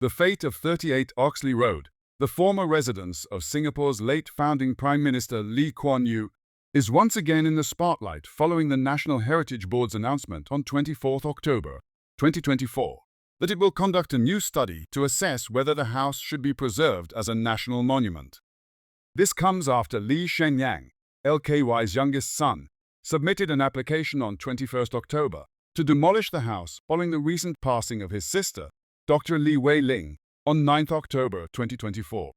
The fate of 38 Oxley Road, the former residence of Singapore's late founding Prime Minister Lee Kuan Yew, is once again in the spotlight following the National Heritage Board's announcement on 24 October 2024 that it will conduct a new study to assess whether the house should be preserved as a national monument. This comes after Lee Hsien Yang, LKY's youngest son, submitted an application on 21 October to demolish the house following the recent passing of his sister, Dr. Lee Wei Ling, on 9 October 2024.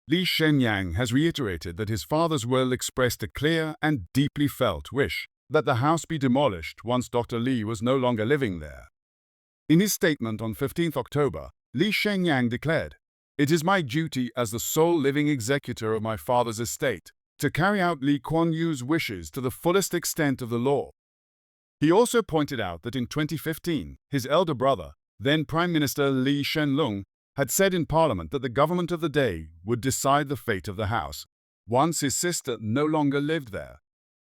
Lee Hsien Yang has reiterated that his father's will expressed a clear and deeply felt wish that the house be demolished once Dr. Lee was no longer living there. In his statement on 15 October, Lee Hsien Yang declared, "It is my duty as the sole living executor of my father's estate to carry out Lee Kuan Yew's wishes to the fullest extent of the law." He also pointed out that in 2015, his elder brother, then Prime Minister Lee Hsien Yang, had said in Parliament that the government of the day would decide the fate of the house, once his sister no longer lived there.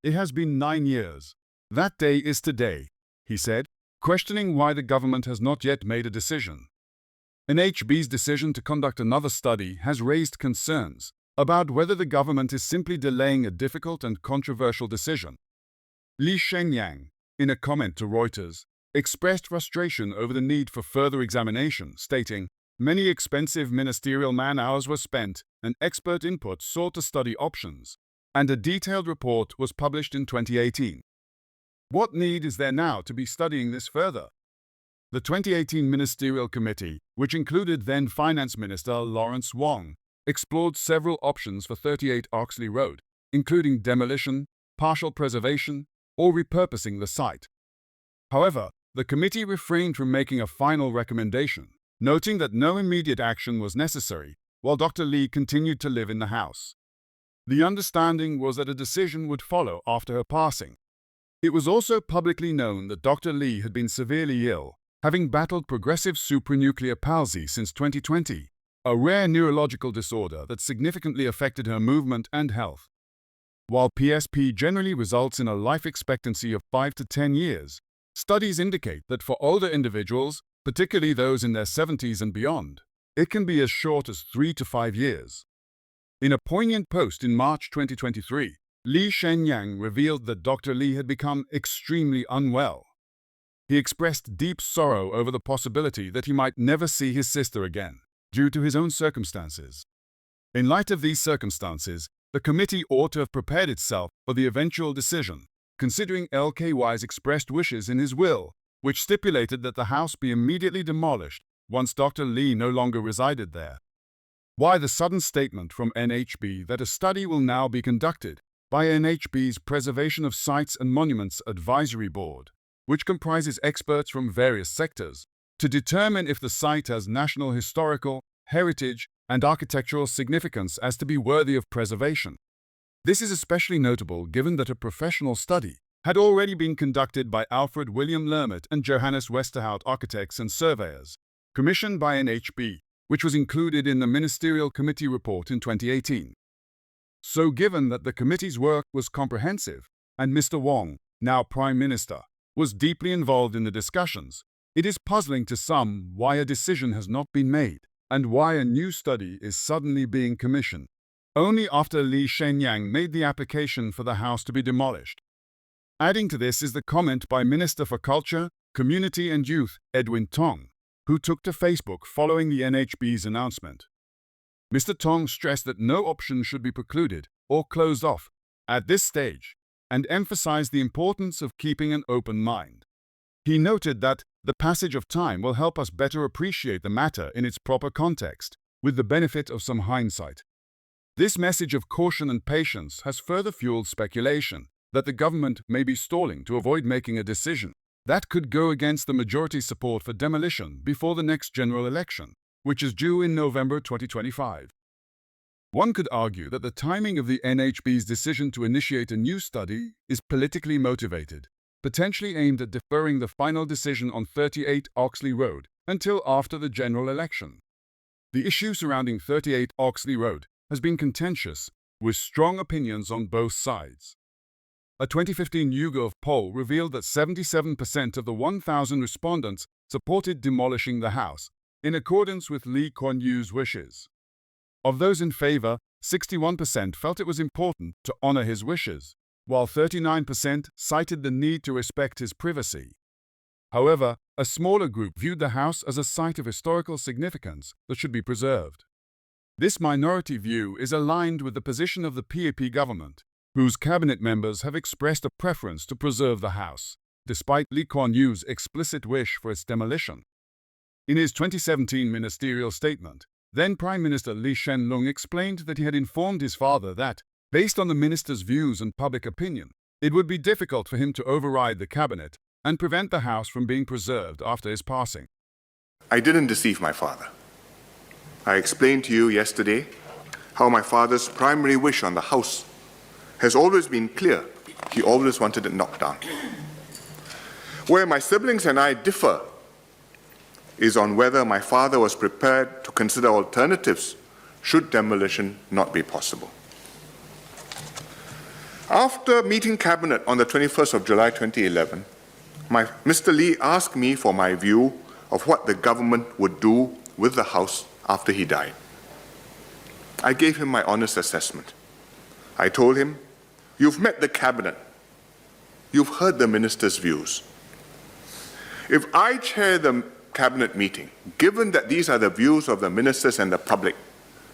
"It has been 9 years. That day is today," he said, questioning why the government has not yet made a decision. NHB's decision to conduct another study has raised concerns about whether the government is simply delaying a difficult and controversial decision. Lee Hsien Yang, in a comment to Reuters, expressed frustration over the need for further examination, stating, "Many expensive ministerial man-hours were spent and expert input sought to study options, and a detailed report was published in 2018. What need is there now to be studying this further?" The 2018 Ministerial Committee, which included then Finance Minister Lawrence Wong, explored several options for 38 Oxley Road, including demolition, partial preservation, or repurposing the site. However, the committee refrained from making a final recommendation, noting that no immediate action was necessary while Dr. Lee continued to live in the house. The understanding was that a decision would follow after her passing. It was also publicly known that Dr. Lee had been severely ill, having battled progressive supranuclear palsy since 2020, a rare neurological disorder that significantly affected her movement and health. While PSP generally results in a life expectancy of 5 to 10 years, studies indicate that for older individuals, particularly those in their 70s and beyond, it can be as short as 3 to 5 years. In a poignant post in March 2023, Lee Hsien Yang revealed that Dr. Lee had become extremely unwell. He expressed deep sorrow over the possibility that he might never see his sister again, due to his own circumstances. In light of these circumstances, the committee ought to have prepared itself for the eventual decision, considering LKY's expressed wishes in his will, which stipulated that the house be immediately demolished once Dr. Lee no longer resided there. Why the sudden statement from NHB that a study will now be conducted by NHB's Preservation of Sites and Monuments Advisory Board, which comprises experts from various sectors, to determine if the site has national historical, heritage, and architectural significance as to be worthy of preservation? This is especially notable given that a professional study had already been conducted by Alfred William Lermit and Johannes Westerhout Architects and Surveyors, commissioned by NHB, which was included in the Ministerial Committee report in 2018. So given that the committee's work was comprehensive, and Mr. Wong, now Prime Minister, was deeply involved in the discussions, it is puzzling to some why a decision has not been made, and why a new study is suddenly being commissioned, only after Lee Hsien Yang made the application for the house to be demolished. Adding to this is the comment by Minister for Culture, Community and Youth, Edwin Tong, who took to Facebook following the NHB's announcement. Mr. Tong stressed that no option should be precluded or closed off at this stage, and emphasized the importance of keeping an open mind. He noted that the passage of time will help us better appreciate the matter in its proper context, with the benefit of some hindsight. This message of caution and patience has further fueled speculation that the government may be stalling to avoid making a decision that could go against the majority's support for demolition before the next general election, which is due in November 2025. One could argue that the timing of the NHB's decision to initiate a new study is politically motivated, potentially aimed at deferring the final decision on 38 Oxley Road until after the general election. The issue surrounding 38 Oxley Road has been contentious, with strong opinions on both sides. A 2015 YouGov poll revealed that 77% of the 1,000 respondents supported demolishing the house, in accordance with Lee Kuan Yew's wishes. Of those in favor, 61% felt it was important to honor his wishes, while 39% cited the need to respect his privacy. However, a smaller group viewed the house as a site of historical significance that should be preserved. This minority view is aligned with the position of the PAP government, whose cabinet members have expressed a preference to preserve the house, despite Lee Kuan Yew's explicit wish for its demolition. In his 2017 ministerial statement, then Prime Minister Lee Hsien Yang explained that he had informed his father that, based on the minister's views and public opinion, it would be difficult for him to override the cabinet and prevent the house from being preserved after his passing. I didn't deceive my father. I explained to you yesterday how my father's primary wish on the house has always been clear. He always wanted it knocked down. Where my siblings and I differ is on whether my father was prepared to consider alternatives should demolition not be possible. After meeting Cabinet on the 21st of July 2011, Mr. Lee asked me for my view of what the government would do with the house after he died. I gave him my honest assessment. I told him, "You've met the Cabinet. You've heard the minister's views. If I chair the Cabinet meeting, given that these are the views of the ministers and the public,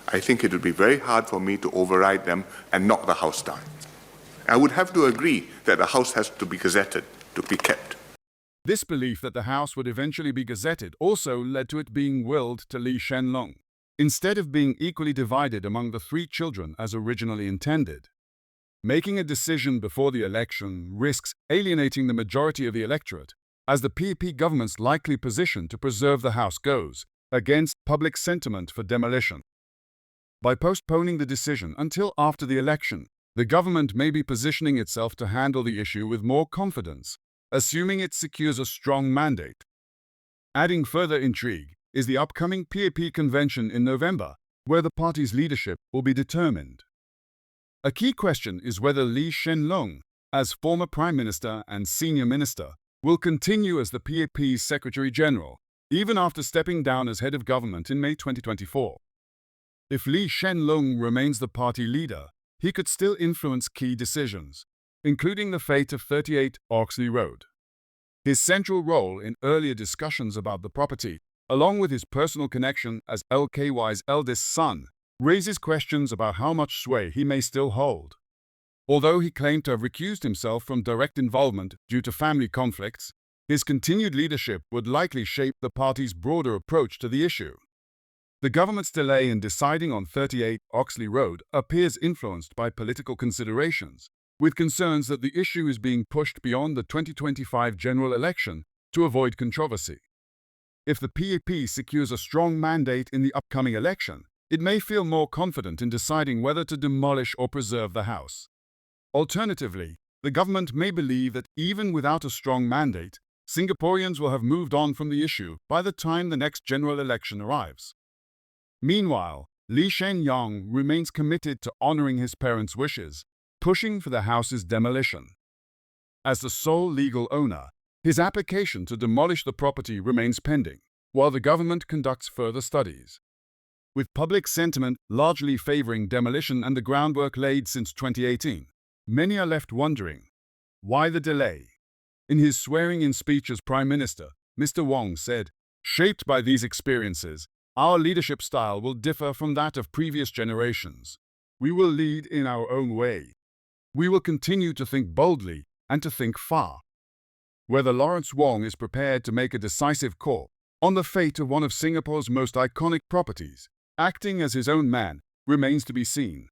I think it would be very hard for me to override them and knock the house down. I would have to agree that the house has to be gazetted to be kept." This belief that the house would eventually be gazetted also led to it being willed to Lee Hsien Yang, instead of being equally divided among the 3 children as originally intended. Making a decision before the election risks alienating the majority of the electorate, as the PAP government's likely position to preserve the house goes against public sentiment for demolition. By postponing the decision until after the election, the government may be positioning itself to handle the issue with more confidence, assuming it secures a strong mandate. Adding further intrigue is the upcoming PAP convention in November, where the party's leadership will be determined. A key question is whether Lee Hsien Yang, as former Prime Minister and Senior Minister, will continue as the PAP's Secretary General, even after stepping down as head of government in May 2024. If Lee Hsien Yang remains the party leader, he could still influence key decisions, including the fate of 38 Oxley Road. His central role in earlier discussions about the property, along with his personal connection as LKY's eldest son, raises questions about how much sway he may still hold. Although he claimed to have recused himself from direct involvement due to family conflicts, his continued leadership would likely shape the party's broader approach to the issue. The government's delay in deciding on 38 Oxley Road appears influenced by political considerations, with concerns that the issue is being pushed beyond the 2025 general election to avoid controversy. If the PAP secures a strong mandate in the upcoming election, it may feel more confident in deciding whether to demolish or preserve the house. Alternatively, the government may believe that even without a strong mandate, Singaporeans will have moved on from the issue by the time the next general election arrives. Meanwhile, Lee Hsien Yang remains committed to honoring his parents' wishes, pushing for the house's demolition. As the sole legal owner, his application to demolish the property remains pending, while the government conducts further studies. With public sentiment largely favoring demolition and the groundwork laid since 2018, many are left wondering, why the delay? In his swearing-in speech as Prime Minister, Mr. Wong said, "Shaped by these experiences, our leadership style will differ from that of previous generations. We will lead in our own way. We will continue to think boldly and to think far." Whether Lawrence Wong is prepared to make a decisive call on the fate of one of Singapore's most iconic properties, acting as his own man, remains to be seen.